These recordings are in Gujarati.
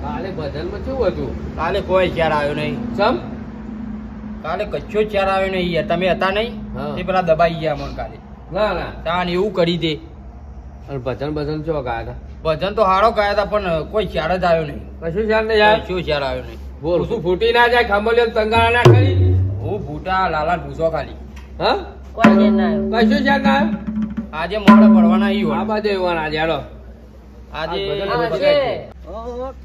કાલે ભજનમાં કેવું હતું? કાલે કોઈ ચાર આવ્યો નહીં. ચમ? કાલે કચ્છો ચાર આવ્યો નહીં યાર. તમે હતા નહીં હા. તે પેલા દબાઈ ગયા મને કાલે. ના ના. તાન એવું કરી દે. અને ભજન ચો ગયા હતા? ભજન તો હારો ગયા હતા પણ કોઈ ચાર જ આવ્યો નહીં. કશું ચાલ ને યાર. કચ્છો ચાર આવ્યો નહીં. બોલ તું ફૂટી ના જાય ખંભોલિયો તંગાળા ના કરી. હું ભૂટા લાલા ભૂસો ખાલી. હા? કોઈ દે ના આવ્યો. કશું ચાલ ના આવ્યો? આજે મોડા પડવાના ઈ આ હોય. બાજુ એવાના આજે હાલો. આજે આ ભજન આજે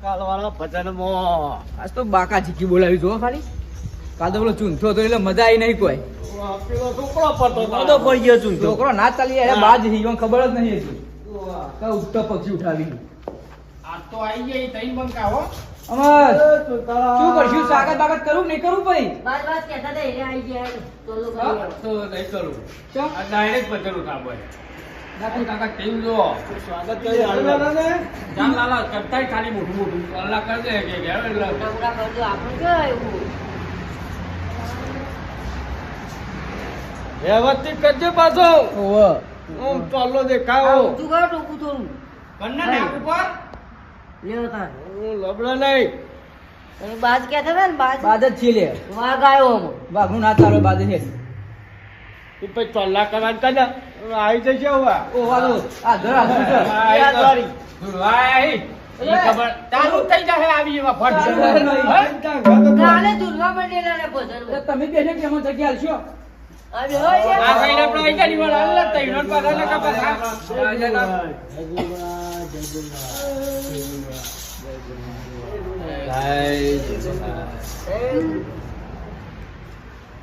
કાલવાળા ભજનમાં આજ તો બાકા ચીકી બોલાવી જો ખાલી. કાલ તો પેલો ચૂંથો તો એટલે મજા આવી નહીં કોઈ. પેલો છોકરો પડતો બધો પડી ગયો ચૂંથો. છોકરો ના ચાલી એને બાજ હીરો ખબર જ નહીં હતી. કા ઉઠતો પક્ષી ઉઠાવી. આ તો આઈ ગઈ તઈ બંકા હો. અમર શું કરશું? સ્વાગત બાગત કરું કે નહીં કરું ભાઈ? બાદ બાદ કહેતા હતા એને આવી ગયા ટોલો કરી આવ્યો. તો નહીં કરું. ચમ? આ ડાયરેક્ટ ભજન ઉઠાવો. નાખું કાકા ટીમ જો. સ્વાગત કરી આનંદ. જામ લાલા કરતાય ખાલી મોટું મોટું. અલ્લાહ કર દે કે ઘેર એટલે. નવરા કરજો આપણે કેવાય એવું. વ્યવસ્થિત કરજો પાછો. ઓહો. આમ ચાલો આ દેખાવો. ઊંચું કરો ટૂંકું થોડું. કન્ના નાક ઉપર લ્યો તાર. હું લબડો નહીં. અને બાજ કહેતા હતા ને બાજ બાજ જ છે લે. વાઘ આવ્યો આમાં. વાઘનું ના ચાલે બાજ છે. તું પછી ચોલ્લા કરવાનું કરે આવી જશે હવે. ઓ વાલો આ જરા યાદ વાળી. દુર્વાઈ. એ ખબર તારું થઈ જાય આવી એવા ફટ. કાલે દુર્ગા મંડેલા ને ભજન તમે બેને કેમ જગ્યા આલશો? આવી હોય આ કઈને આપણે આઈ ગયા નિવાળ અલ્લાહ તઈ નોટ પાછા નકા પાછા.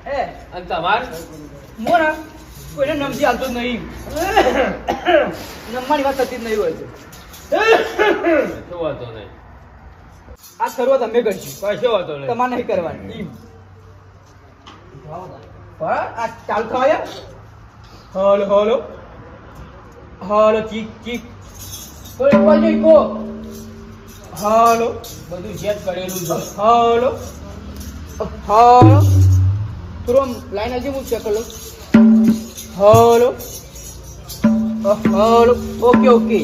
એ અને તમાર મોરા કોઈને નમજી હાલતો જ નહીં. નમવાની વાત થતી જ નહીં હોય છે. શું વાંધો નહીં. આ શરૂઆત અમે કરશું. કશો વાંધો નહીં. તમારે નહીં કરવાની. આ ચાલુ થયા. હાલો હાલો હાલો ચીક ચીક કોઈ કો હાલો બધું સેટ કરેલું છે. હાલો હાલો થોડું લાઈન હજી હું ચેક કરી લઉં. હાલો હાલો ઓકે ઓકે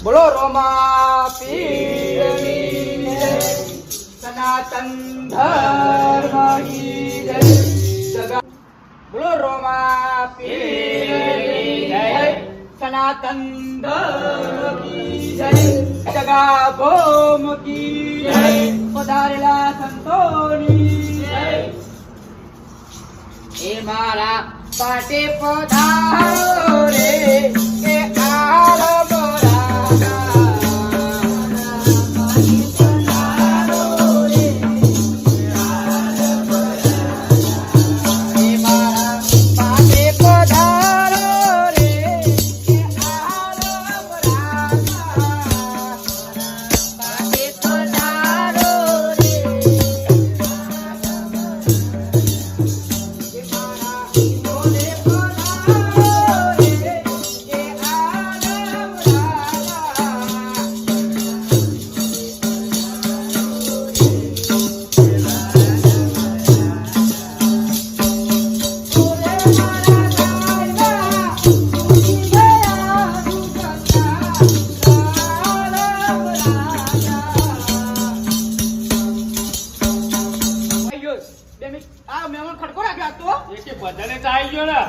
બોલો રોમા પીરની જય, સનાતન ધર્મ કી જય. બોલો રોમા પીરની જય, સનાતન ધર્મ કી જય. જગા ભોમ કી જય, પધારેલા સંતોની જય. એ મારા પાટે પધારો રે કે આલ ભજને તો આવી ગયો ને.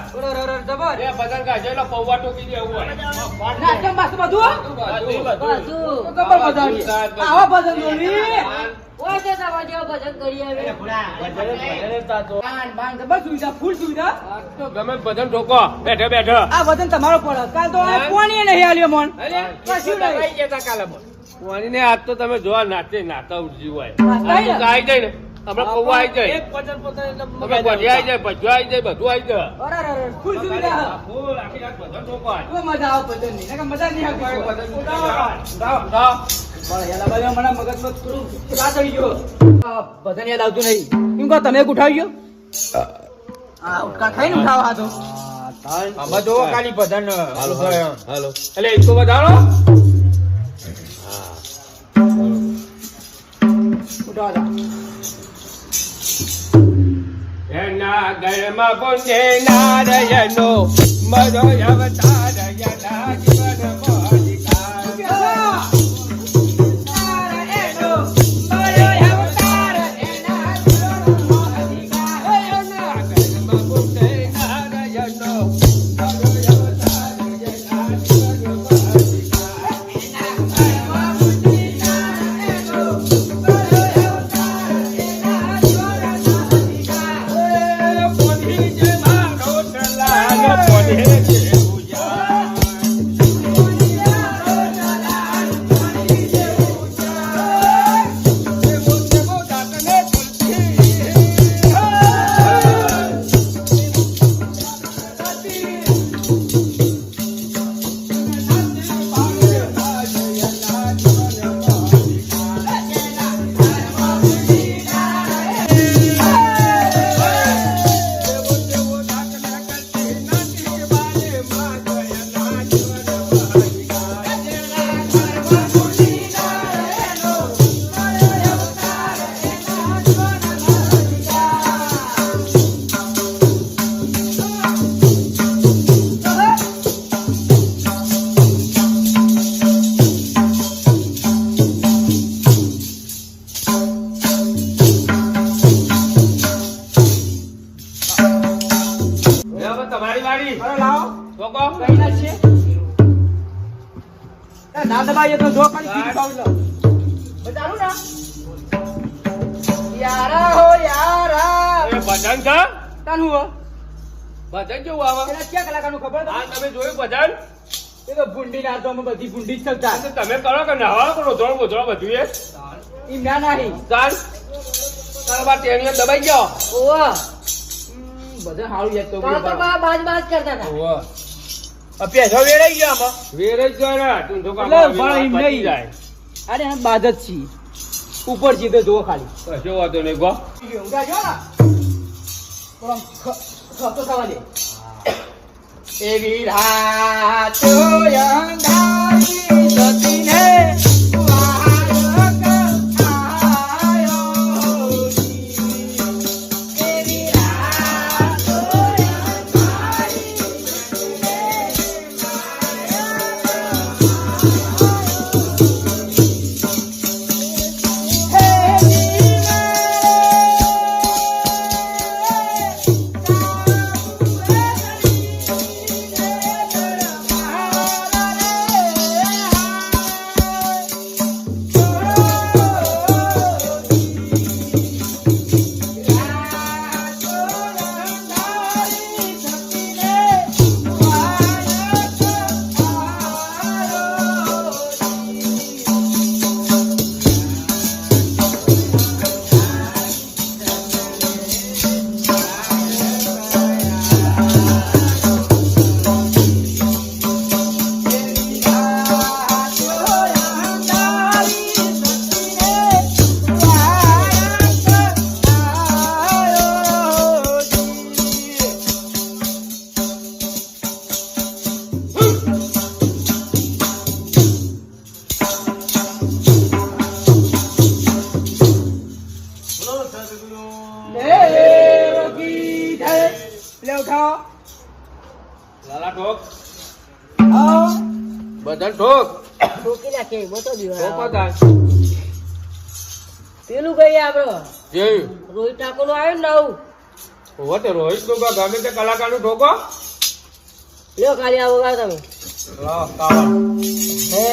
એ ભજન ગાજે એટલે પૌવા ટોકી દે એવું હોય. કોઈ તો તમારા જેવો ભજન કરી આવે. ફૂલ સુવિધા આ તો ગમે ભજન ઠોકો બેઠે બેઠે. આ વજન તમારો પડે કાલ તો આ કોણીએ નહીં આલ્યો મોન અરે, કશું નહીં. દબાઈ ગયા તા કાલે બોલ. વાણીને આજ તો તમે જોવા નાચે નાતા ઉઠજી હોય. નાચતા આજ તો આવી જાય ને આપણે પૌવા આવી જાય. એક વચન પોતે એટલે તમે ભજીયા આવી જાય, ભજીયા આવી જાય, બધું આવી જાય. અરે ફૂલ સુવિધા ફૂલ આખી રાત ભજન ઠોકો આજ. તો મજા આવે ભજન ની નકર મજા નહીં આવતી ભજન ઉડાવો. ઉડાવો. પણ યાર બાજુ મને મગજમાં થોડું ત્રાસ આવી ગયો આ ભજન યાદ આવતું નહીં કેમ કહો તમે ઉઠાવી ગયો આ ઉઠકા ખાઈને ઉઠાવા હાથો આમાં જો ખાલી ભજન હાલો હાલો એટલે ઇસકો બતાવો. ઉઠાવા દા એના ગળમાં બોંધે નારાયણનો મધો અવતાર યના જીવન મોહિકા. આવીએ તો જો ખાલી કીધું ખાવું લો બતાવું ના યારા હો યારા એ ભજન છે તાન હું ભજન કેવું આવે એના ક્યાં કલાકારનું ખબર હા તમે જોયું ભજન એ તો ભૂંડી નાચો અમે બધી ભૂંડી જ ચલતા તો તમે કરો કે નવા કરો ધોળ બોધોળ બધું એ ઈ ના નહીં ચાલ તારા બા ટેણીઓ દબાઈ ગયો ઓવા બધા હારું યાદ તો તો બા બાજ બાજ કરતા હતા ઓહો આ પેસો વેરાઈ ગયો આમાં વેરાઈ ગયો ને તું તો કામ એટલે પણ એમ નહીં જાય અરે આ બાદ જ છી ઉપર સીધે જુઓ ખાલી કશો વાંધો નહીં ગો ઊંઘા જો ના પણ ખતો થવા દે એવી રાતો અંધારી સતીને લાલા ઠોક હા બદન ઠોક ઠોકી નાખે બોતો ઠોકો દીવા તાર પેલું ગઈ આપડો જેયું રોહિત ઠાકોર નું આવ્યું ને નવું હોતે રોહિત નું ગમે તે કલાકાર નું ઠોકો લ્યો ખાલી આવો ગા તમે લાવ કાવા હે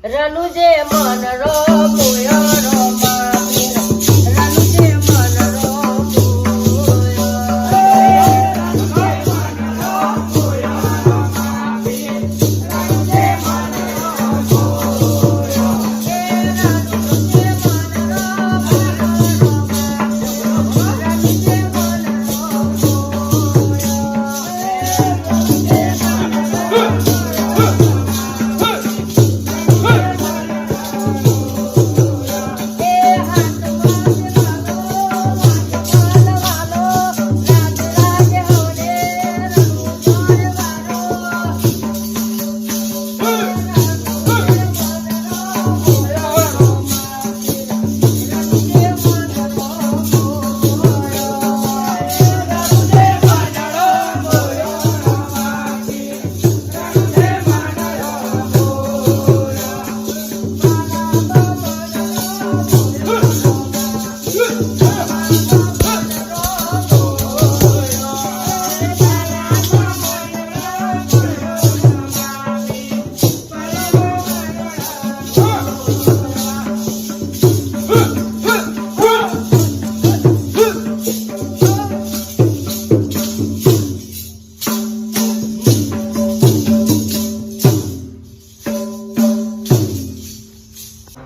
રનુજે મન રો મોયો રો મામી રનુજે મન રો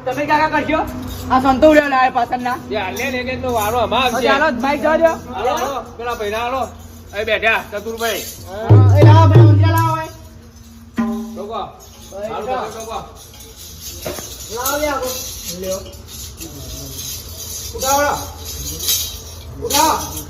તમે કાકા કરશો આ સંતો ઉડ્યા લાવે પાછળના લે લે તો વારો અમાર છે ચાલો બાઈક જવા દો હાલો હાલો પેલા ભાઈના હાલો એ બેઠા ચતુરભાઈ એ લાવો ભાઈ ઊંધિયા લાવો ભાઈ ઠોકો હાલો ઠોકો લાવ લ્યા લ્યો ઉઠાવો ઉઠાવો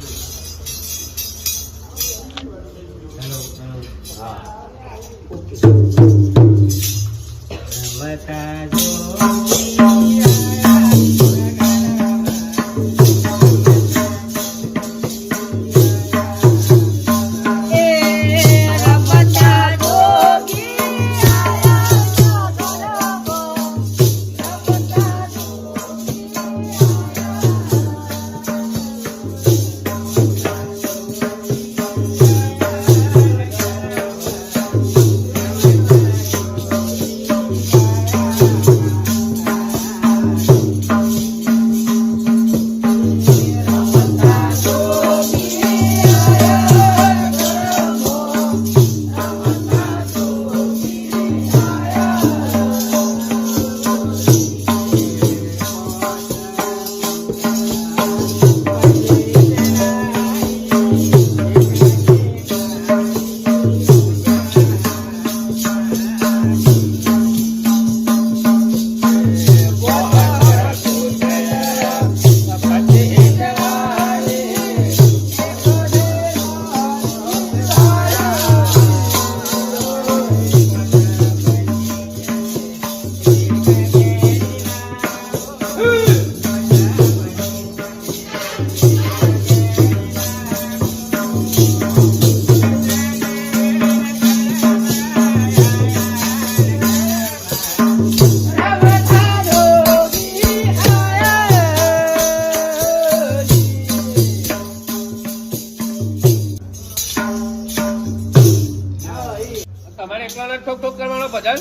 ભજન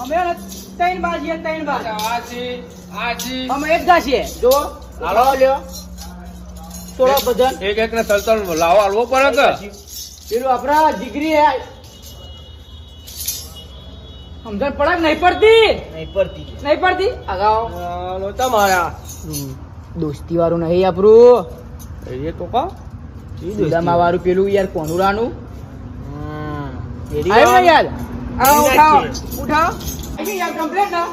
અમે હે ને ત્રણ બાર છીએ, ત્રણ બાર. આજી અમે એક ગા છીએ. જો હાલો લ્યો થોડો ભજન. એક ને તલતલ લાવો હાલવો પડે કે પેલું આપડા દીકરી હે સમજણ પડે કે નહીં પડતી? નહીં પડતી અગાઉ તમારા દોસ્તી વાળું નહીં આપણું એ તો કા દુદામા વાળું પેલું યાર કોનુરાનું આવ્યું ને યાર. આવો, ઉઠાવો ઉઠાવો. આવી યાર કમ્પ્લેટ ના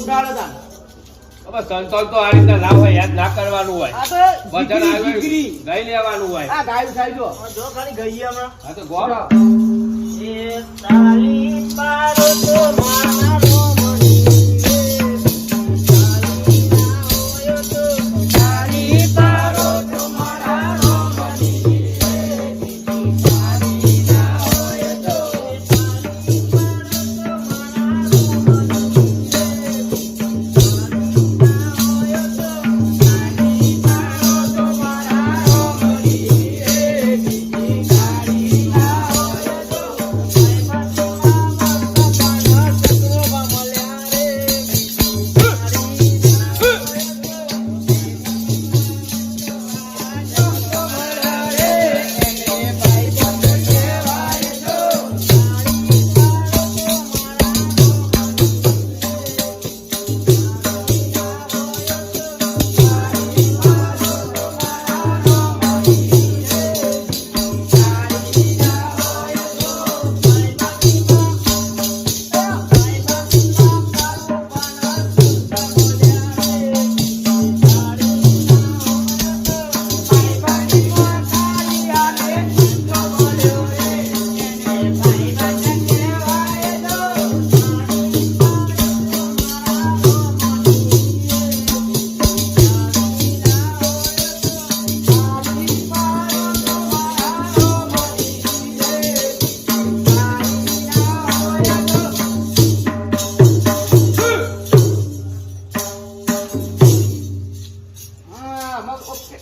ઉઠાડો તા. હવે તલતલ તો આ રીતે ના હોય, યાદ ના કરવાનું હોય. આ તો ભજન દીકરી, આવ્યું દીકરી. ગઈ લેવાનું હોય. આ ગાય ઉઠાઈ જો જો ખાલી ગઈ હમણાં હા તો ગો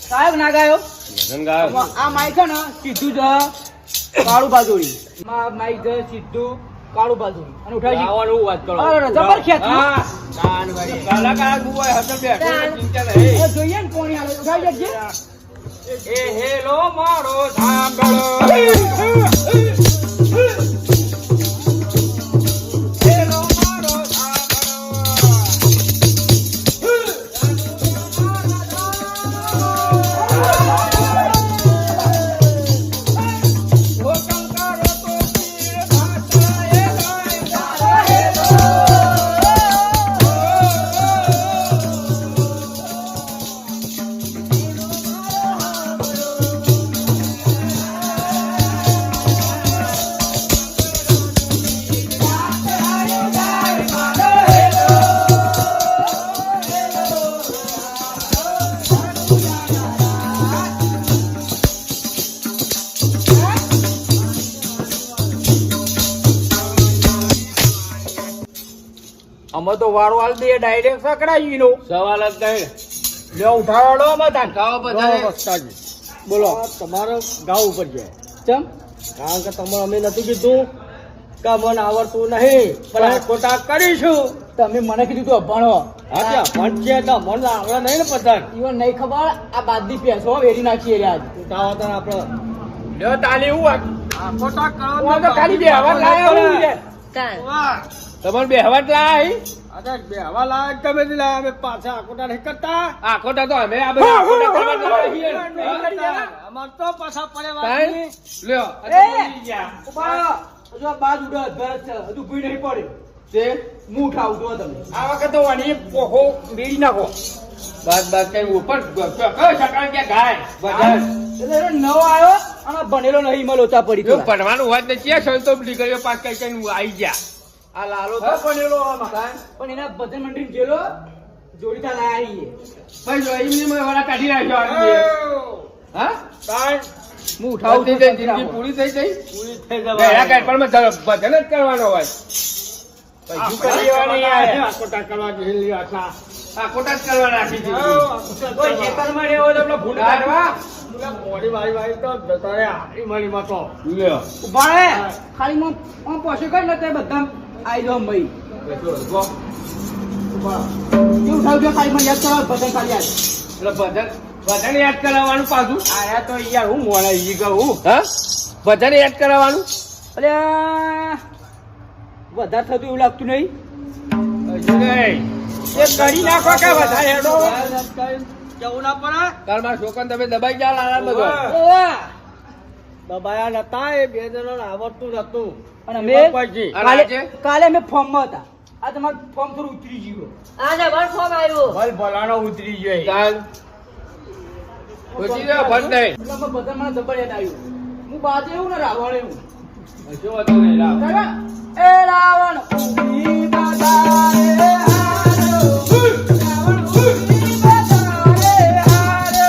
સાહેબ ના ગાયો. ભજન ગાયો આ માઈક છે ને સીધું જ કાળું બાજુરી. માઈક છે સીધું કાળું બાજુરી. અને ઉઠાવી ગાવાનું વાત કરો અરે જબર ખેંચી. હા કલાકાર બુઆ હતર બેઠો ચિંતા નહીં. એ જોઈએ ને કોણી હાલે ઉઠાવી જજે. એ હેલો મારો સાંભળો હેલો મારો અમે તો વારો હાલ દે ડાયરેક્ટ સકડાઈ નો સવાલ જ નહીં. લે ઉઠાડો મતાન. ગાઓ બધા બોલો તમારો ગાવ ઉપર છે ચમ કારણ કે તમે અમે નથી કીધું કે મને આવડતું નહીં પણ ખોટા કરીશું. તમે મને કીધું તું અભણો. હા ત્યાં મન છે તો મન આવડે નહીં ને પતંગ ઈવન નહીં ખબર આ બાદની પેસો વેરી નાખીએ રે આજ. ઉઠાવો તો આપણે લ્યો તાલી હું વાત. ખોટા હું તો ખાલી બે હવા લાયા હું રે. તમારે બે હવા લાય અરે બે હવા લાયક તમે જ લાયા અમે પાછા આખોટા નહીં કરતા આખોટા તો અમે આ બધા આખોટા કરવા જવા છીએ. અમાર તો પાછા પડે કાંઈ? લ્યો એ! આ તો ભૂલી ગયા. ઉભા રહો. હજુ આ બાજ ઉડે ભરત છે. હજુ ભૂઈ નહીં પડે. તે હું ઉઠાવું તો તમે. આ વખત તો વાની પોખો વેરી નાખો. બાદ કઈ ઉપર કયો સકાળ કે ગાય બધા એટલે એનો નવો આવ્યો અને ભણેલો નહીં મળો ચા પડી જો ભણવાનું હોત ને ક્યાં સંતો દીકરીઓ પાસ કઈ કઈ આવી ગયા. આ લાલો તો ભણેલો આમાં. પણ એના ભજન મંડળી જેલો જોડીતા લાયા છીએ. ભાઈ જો એમની મેં વાળા કાઢી નાખ્યો આદમીએ. હા હું ઉઠાવું થઈ તો જાય જિંદગી પૂરી થઈ ગઈ. પૂરી થઈ પહેલા કાઢવામાં ભજન જ કરવાનો હોય. શું કરી દેવાની યાર? આખોટા કરવા જેલી આટલા આ ખોટા જ કરવા રાખી દીધી. કોઈ ખેતરમાં રહેવો તો પેલો ભૂંડ કાઢવા. મોડી વાળી તો જતા રહ્યા ઈ મણીમાં તો લ્યો. ઉભા રહે ખાલી હું પોસે કર ને તે બધા આવી જાવ ભાઈ બેઠો રહો. કેવું થયું છે ખાલી મને યાદ કરો ભજન ખાલી યાદ એટલે બધાને યાદ કરાવવાનું પાછું. આયા તો યાર હું મોડા ઈ કહું હા બધાને યાદ કરાવવાનું. અરે વધારે થતું એવું લાગતું નહીં હજુ નહીં. એ કરી નાખો કે વધારે હેડો જવું ના પડે કાલ મારા છોકરાને તમે દબાઈ ગયા લાલા બધો. ઓવા. દબાયા નતા એ બે જણાને આવડતું નતું અને એમાં મેં પછી અને કાલે આજે? કાલે અમે ફોર્મમાં હતા આ તમારું ફોર્મ થોડું ઉતરી ગયું આને પણ ફોર્મ આવ્યું ભલ ભલાનો ઉતરી ગયો ચાલ. પછી જાઓ, બંધ નહીં. એટલે અમે બધા મને જબર યાદ આવ્યું હું બાજુ એવું ને રાવણ એવું હજુ વાંધો નહીં, લાવ. બરાબર? એ રાવણ ઉભી બજારે હારો. રાવણ ઉભી બજારે હારો.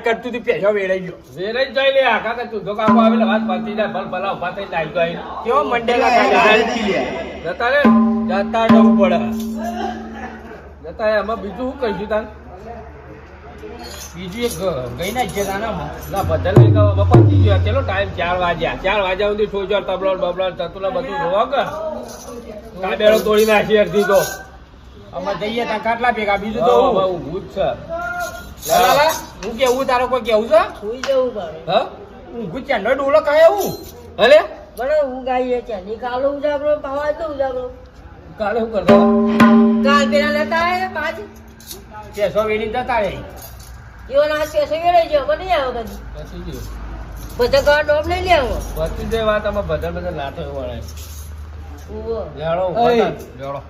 કરતું તું પેશો વેરાઈ ગયો વેરાઈ જ જાય લે. કાકા તું ધોકા આપો આવેલા વાત પાતી જાય. ભલ ભલા ઉભા થઈને આવી ગયો અહીં. કેવો મંડેલા જતા રે. જતા જવું પડે જતા રે. આમાં બીજું શું કહીશું તાન? બીજું એક ગઈ ના છે તાના ના બધા લઈ ગયો. પતી ગયો. ચલો ટાઈમ 4 વાગ્યા. 4 વાગ્યા સુધી સોજો તબલો બબલો ચતુલા બધું જોવો કે કાબેડો તોડી નાખી અડધી તો. અમે જઈએ ત્યાં કાટલા ભેગા બીજું તો તો હું. ઊભું જ છે. લાલા, હું કેવું તારો કોઈ કેવું છે સુઈ જવું પડે હા ઊંઘું ચાંદો ડોલો કાય એવું અલે બરાબર ઊંઘ આવી છે નીકાલો ઉજાગરો પાવા તો ઉજાગરો કાલે શું કરતો? કાલ પેલા લેતા આવ્યા પાંચ પેસો વેડી જતા રહે એવો ના સ્પેશિયલ વેળાઈ ગયો મને નહીં આવ્યો કદી પતી ગયું. બધા ગા ડોબ લઈ લે આવો પતી જાય વાત. આમાં બધા નાતો એવું વળે. ઉભો લેવડો ઓય. લેવડો